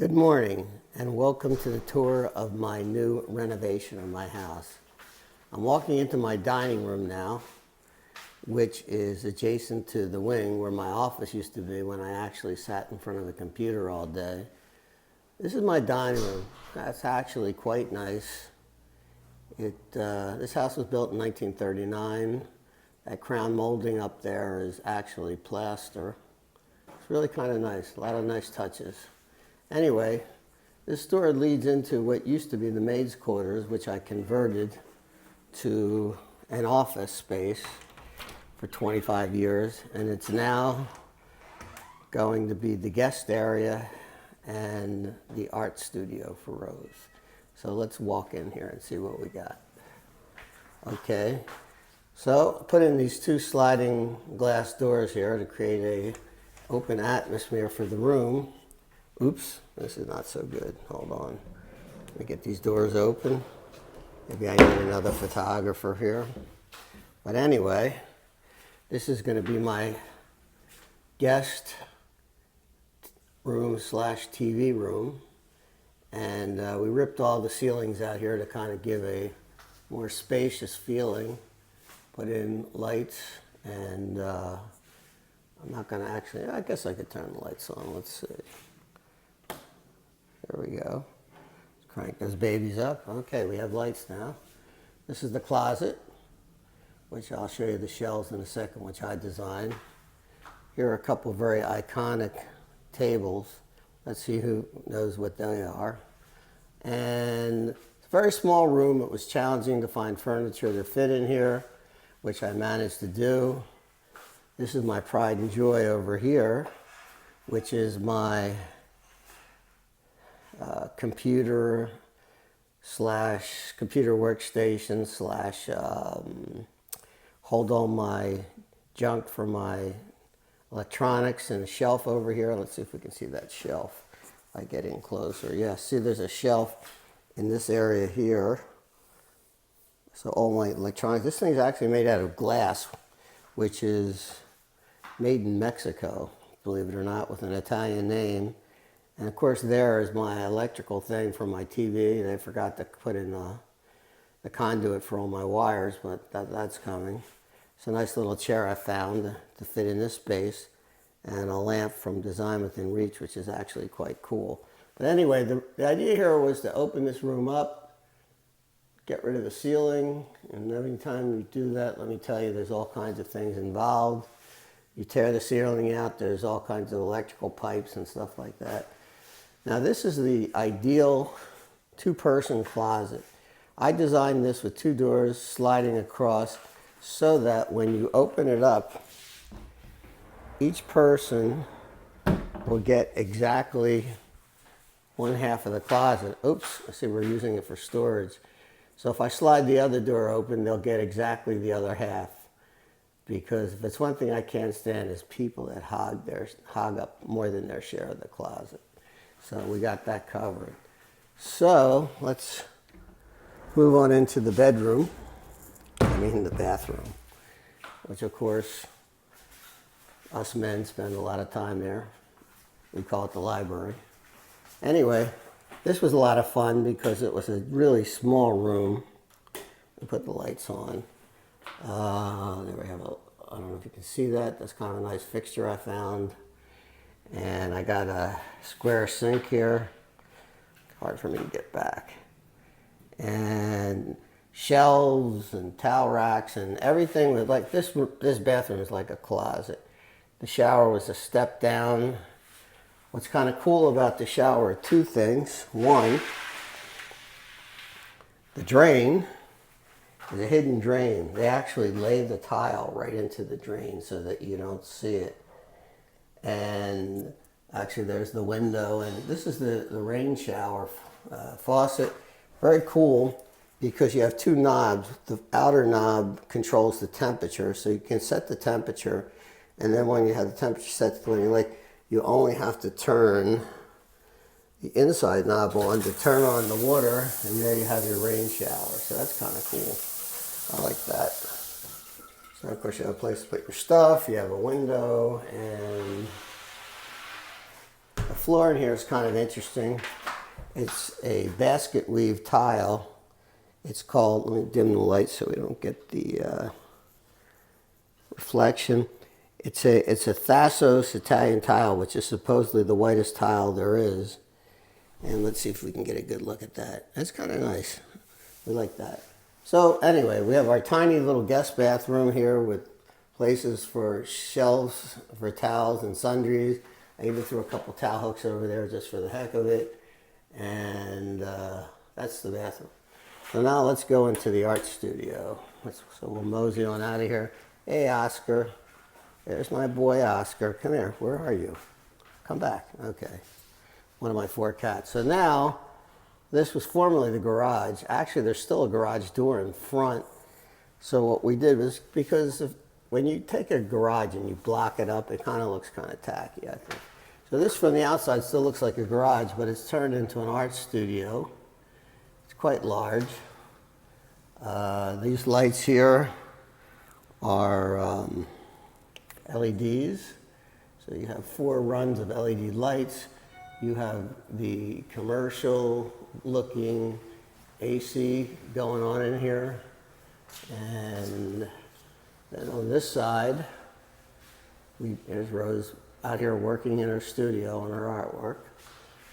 Good morning and welcome to the tour of my new renovation of my house. I'm walking into my dining room now, which is adjacent to the wing where my office used to be when I actually sat in front of the computer all day. This is my dining room. That's actually quite nice. This house was built in 1939. That crown molding up there is actually plaster. It's really kind of nice, a lot of nice touches. Anyway, this door leads into what used to be the maid's quarters, which I converted to an office space for 25 years, and it's now going to be the guest area and the art studio for Rose. So let's walk in here and see what we got. Okay, so put in these two sliding glass doors here to create a open atmosphere for the room. Oops, this is not so good. Hold on. Let me get these doors open. Maybe I need another photographer here. But anyway, this is going to be my guest room slash TV room. And we ripped all the ceilings out here to kind of give a more spacious feeling. Put in lights and I'm not going to actually, I guess I could turn the lights on. Let's see. There we go. Let's crank those babies up. Okay, we have lights now. This is the closet, which I'll show you the shelves in a second, which I designed. Here are a couple of very iconic tables. Let's see who knows what they are. And it's a very small room. It was challenging to find furniture to fit in here, which I managed to do. This is my pride and joy over here, which is my computer workstation slash hold all my junk for my electronics, and a shelf over here. Let's see if we can see that shelf by getting closer. Yeah, see there's a shelf in this area here. So all my electronics. This thing is actually made out of glass, which is made in Mexico, believe it or not, with an Italian name. And of course there is my electrical thing for my TV. They forgot to put in the conduit for all my wires, but that's coming. It's a nice little chair I found to fit in this space, and a lamp from Design Within Reach, which is actually quite cool. But anyway, the idea here was to open this room up, get rid of the ceiling, and every time you do that, let me tell you, there's all kinds of things involved. You tear the ceiling out, there's all kinds of electrical pipes and stuff like that. Now this is the ideal two-person closet. I designed this with two doors sliding across so that when you open it up, each person will get exactly one half of the closet. Oops, I see we're using it for storage. So if I slide the other door open, they'll get exactly the other half. Because if it's one thing I can't stand is people that hog up more than their share of the closet. So we got that covered. So let's move on into the bedroom. I mean the bathroom, which of course us men spend a lot of time there. We call it the library. Anyway, this was a lot of fun because it was a really small room. We put the lights on. There we have I don't know if you can see that. That's kind of a nice fixture I found. And I got a square sink here. Hard for me to get back. And shelves and towel racks and everything was like this bathroom is like a closet. The shower was a step down. What's kind of cool about the shower are two things. One, the drain is a hidden drain. They actually lay the tile right into the drain so that you don't see it. And actually there's the window, and this is the rain shower faucet. Very cool because you have two knobs. The outer knob controls the temperature, so you can set the temperature, and then when you have the temperature set to when you like, you only have to turn the inside knob on to turn on the water, and there you have your rain shower. So that's kind of cool. I like that. So of course you have a place to put your stuff, you have a window, and a floor in here is kind of interesting. It's a basket weave tile. It's called, let me dim the light so we don't get the reflection. It's a Thassos Italian tile, which is supposedly the whitest tile there is. And let's see if we can get a good look at that. That's kind of nice. We like that. So anyway, we have our tiny little guest bathroom here with places for shelves for towels and sundries. I even threw a couple towel hooks over there just for the heck of it. And that's the bathroom. So now let's go into the art studio. So we'll mosey on out of here. Hey, Oscar. There's my boy, Oscar. Come here. Where are you? Come back. Okay. One of my 4 cats. So now, this was formerly the garage. Actually, there's still a garage door in front. So what we did was, because when you take a garage and you block it up, it kind of looks kind of tacky, I think. So this from the outside still looks like a garage, but it's turned into an art studio. It's quite large. These lights here are LEDs. So you have 4 runs of LED lights. You have the commercial looking AC going on in here. And then on this side, there's Rose out here working in her studio on her artwork.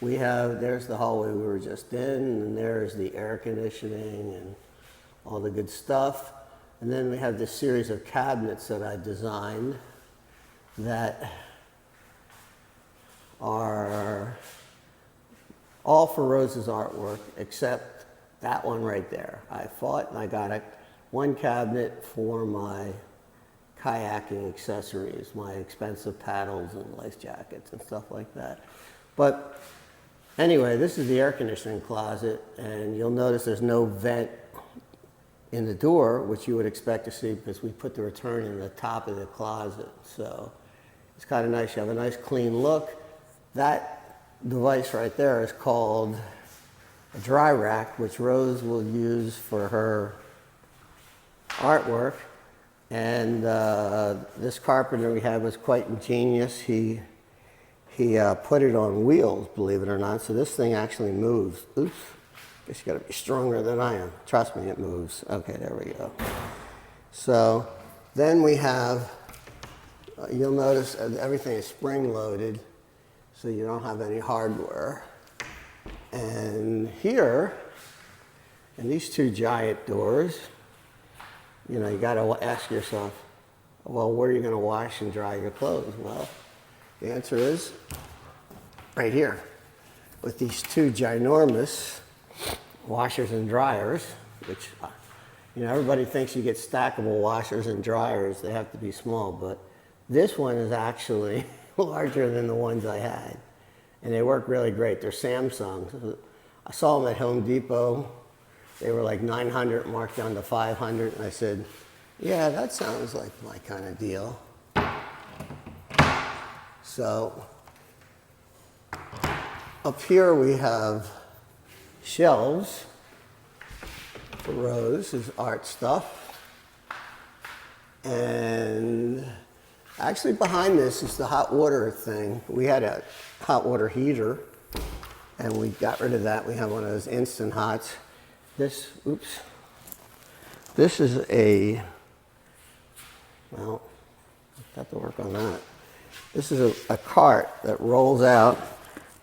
There's the hallway we were just in, and there's the air conditioning and all the good stuff. And then we have this series of cabinets that I designed that are all for Rose's artwork, except that one right there. I fought and I got one cabinet for my kayaking accessories, my expensive paddles and life jackets and stuff like that. But anyway, this is the air conditioning closet, and you'll notice there's no vent in the door, which you would expect to see because we put the return in the top of the closet. So it's kind of nice. You have a nice clean look. That device right there is called a dry rack, which Rose will use for her artwork. And this carpenter we had was quite ingenious. He put it on wheels, believe it or not. So this thing actually moves. Oops. Guess you got to be stronger than I am. Trust me, it moves. Okay, there we go. So then we have, you'll notice everything is spring-loaded, so you don't have any hardware. And here, in these 2 giant doors, you know, you got to ask yourself, well, where are you going to wash and dry your clothes? Well, the answer is right here with these 2 ginormous washers and dryers, which, you know, everybody thinks you get stackable washers and dryers. They have to be small, but this one is actually larger than the ones I had. And they work really great. They're Samsung. I saw them at Home Depot. They were like $900, marked down to $500, and I said, yeah, that sounds like my kind of deal. So up here we have shelves for Rose's art stuff. And actually behind this is the hot water thing. We had a hot water heater, and we got rid of that. We have one of those Instant Hots. This is well, got to work on that. This is a cart that rolls out,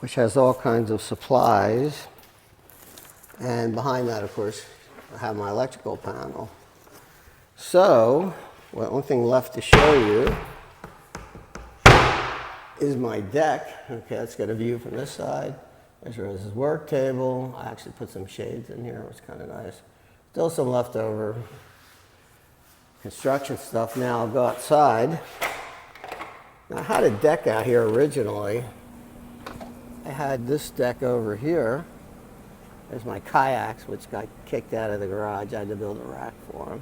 which has all kinds of supplies. And behind that, of course, I have my electrical panel. So, well, the only thing left to show you is my deck. Okay, let's get a view from this side. There's Rose's work table. I actually put some shades in here, which is kind of nice. Still some leftover construction stuff. Now I'll go outside. Now, I had a deck out here originally. I had this deck over here. There's my kayaks, which got kicked out of the garage. I had to build a rack for them.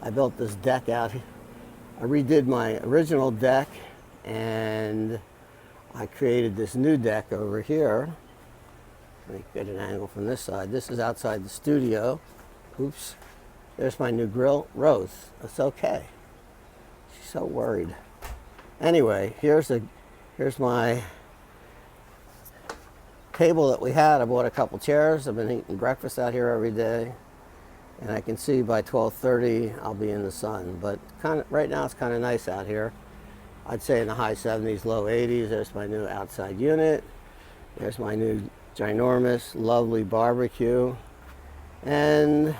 I built this deck out. I redid my original deck, and I created this new deck over here. Let me get an angle from this side. This is outside the studio. Oops. There's my new grill, Rose. It's okay. She's so worried. Anyway, here's my cable that we had, I bought a couple chairs. I've been eating breakfast out here every day. And I can see by 12:30 I'll be in the sun. But right now it's kind of nice out here. I'd say in the high 70s, low 80s. There's my new outside unit. There's my new ginormous, lovely barbecue. And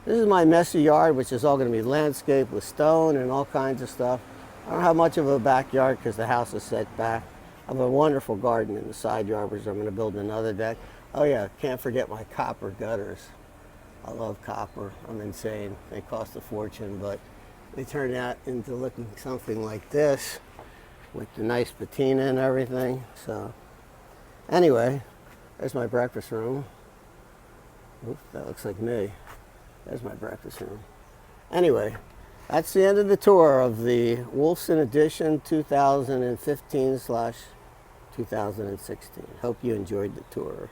this is my messy yard, which is all going to be landscaped with stone and all kinds of stuff. I don't have much of a backyard because the house is set back. I have a wonderful garden in the side yard, which I'm going to build another deck. Oh yeah, can't forget my copper gutters. I love copper. I'm insane. They cost a fortune, but they turn out into looking something like this with the nice patina and everything. So anyway, there's my breakfast room. Oops, that looks like me. There's my breakfast room. Anyway, that's the end of the tour of the Wolfson Edition 2015/2016. Hope you enjoyed the tour.